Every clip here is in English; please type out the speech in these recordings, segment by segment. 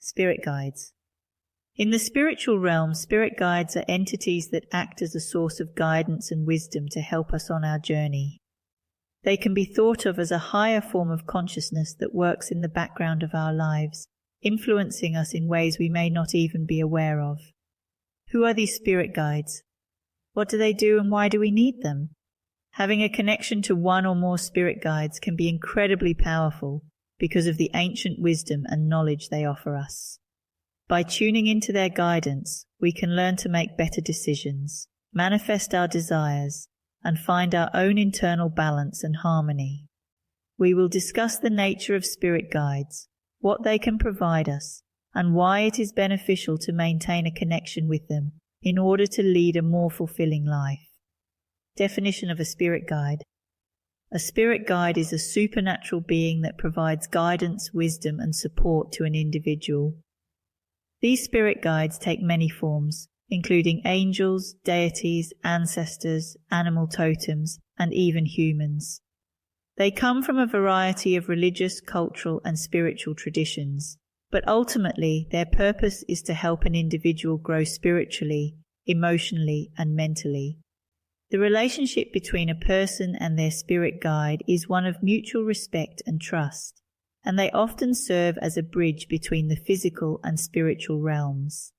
Spirit guides. In the spiritual realm, spirit guides are entities that act as a source of guidance and wisdom to help us on our journey. They can be thought of as a higher form of consciousness that works in the background of our lives, influencing us in ways we may not even be aware of. Who are these spirit guides? What do they do and why do we need them? Having a connection to one or more spirit guides can be incredibly powerful because of the ancient wisdom and knowledge they offer us. By tuning into their guidance, we can learn to make better decisions, manifest our desires, and find our own internal balance and harmony. We will discuss the nature of spirit guides, what they can provide us, and why it is beneficial to maintain a connection with them in order to lead a more fulfilling life. Definition of a spirit guide. A spirit guide is a supernatural being that provides guidance, wisdom, and support to an individual. These spirit guides take many forms, including angels, deities, ancestors, animal totems, and even humans. They come from a variety of religious, cultural, and spiritual traditions, but ultimately their purpose is to help an individual grow spiritually, emotionally, and mentally. The relationship between a person and their spirit guide is one of mutual respect and trust, and they often serve as a bridge between the physical and spiritual realms.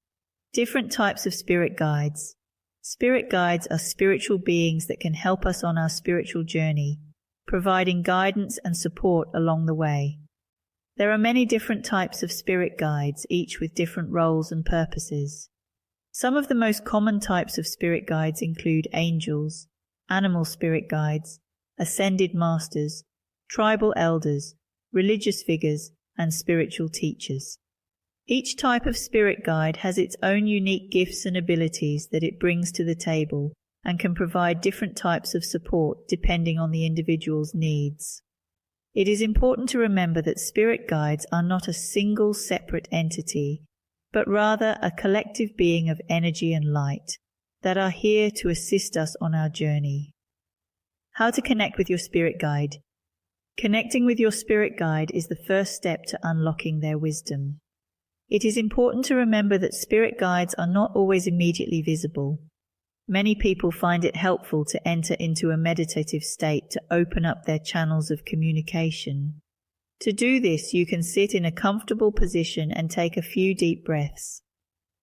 Different types of spirit guides. Spirit guides are spiritual beings that can help us on our spiritual journey, providing guidance and support along the way. There are many different types of spirit guides, each with different roles and purposes. Some of the most common types of spirit guides include angels, animal spirit guides, ascended masters, tribal elders, religious figures, and spiritual teachers. Each type of spirit guide has its own unique gifts and abilities that it brings to the table and can provide different types of support depending on the individual's needs. It is important to remember that spirit guides are not a single separate entity, but rather a collective being of energy and light that are here to assist us on our journey. How to connect with your spirit guide. Connecting with your spirit guide is the first step to unlocking their wisdom. It is important to remember that spirit guides are not always immediately visible. Many people find it helpful to enter into a meditative state to open up their channels of communication. To do this, you can sit in a comfortable position and take a few deep breaths.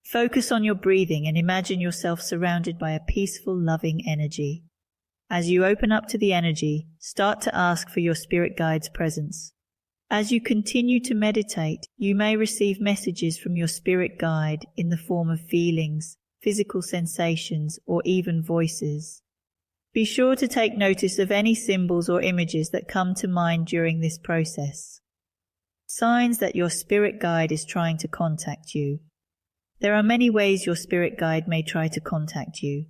Focus on your breathing and imagine yourself surrounded by a peaceful, loving energy. As you open up to the energy, start to ask for your spirit guide's presence. As you continue to meditate, you may receive messages from your spirit guide in the form of feelings, physical sensations, or even voices. Be sure to take notice of any symbols or images that come to mind during this process. Signs that your spirit guide is trying to contact you. There are many ways your spirit guide may try to contact you.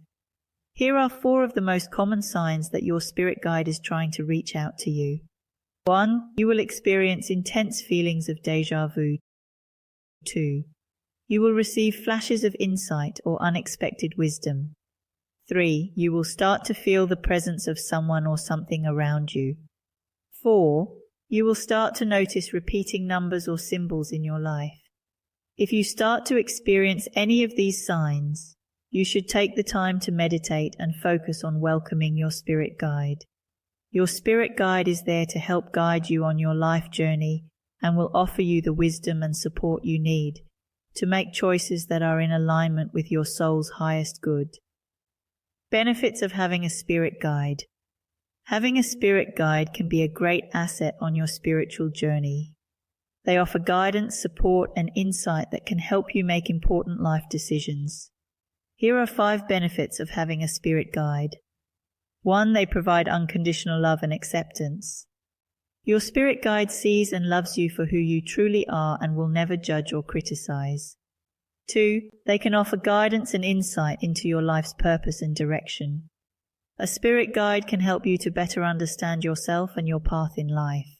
Here are 4 of the most common signs that your spirit guide is trying to reach out to you. 1. You will experience intense feelings of déjà vu. 2. You will receive flashes of insight or unexpected wisdom. 3. You will start to feel the presence of someone or something around you. 4. You will start to notice repeating numbers or symbols in your life. If you start to experience any of these signs, you should take the time to meditate and focus on welcoming your spirit guide. Your spirit guide is there to help guide you on your life journey and will offer you the wisdom and support you need to make choices that are in alignment with your soul's highest good. Benefits of having a spirit guide. Having a spirit guide can be a great asset on your spiritual journey. They offer guidance, support, and insight that can help you make important life decisions. Here are 5 benefits of having a spirit guide. 1. They provide unconditional love and acceptance. Your spirit guide sees and loves you for who you truly are and will never judge or criticize. 2. They can offer guidance and insight into your life's purpose and direction. A spirit guide can help you to better understand yourself and your path in life.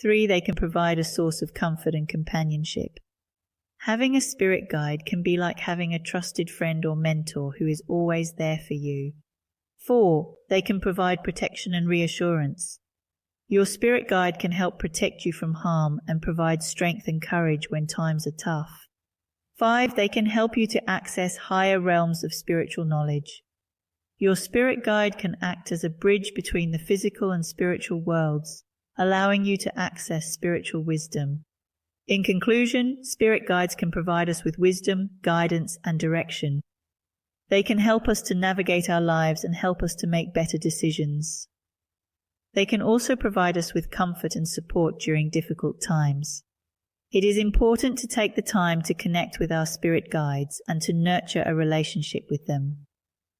3. They can provide a source of comfort and companionship. Having a spirit guide can be like having a trusted friend or mentor who is always there for you. 4. They can provide protection and reassurance. Your spirit guide can help protect you from harm and provide strength and courage when times are tough. 5. They can help you to access higher realms of spiritual knowledge. Your spirit guide can act as a bridge between the physical and spiritual worlds, allowing you to access spiritual wisdom. In conclusion, spirit guides can provide us with wisdom, guidance, and direction. They can help us to navigate our lives and help us to make better decisions. They can also provide us with comfort and support during difficult times. It is important to take the time to connect with our spirit guides and to nurture a relationship with them.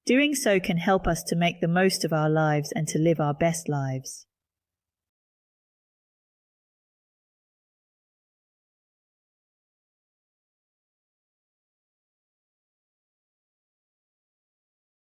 Doing so can help us to make the most of our lives and to live our best lives.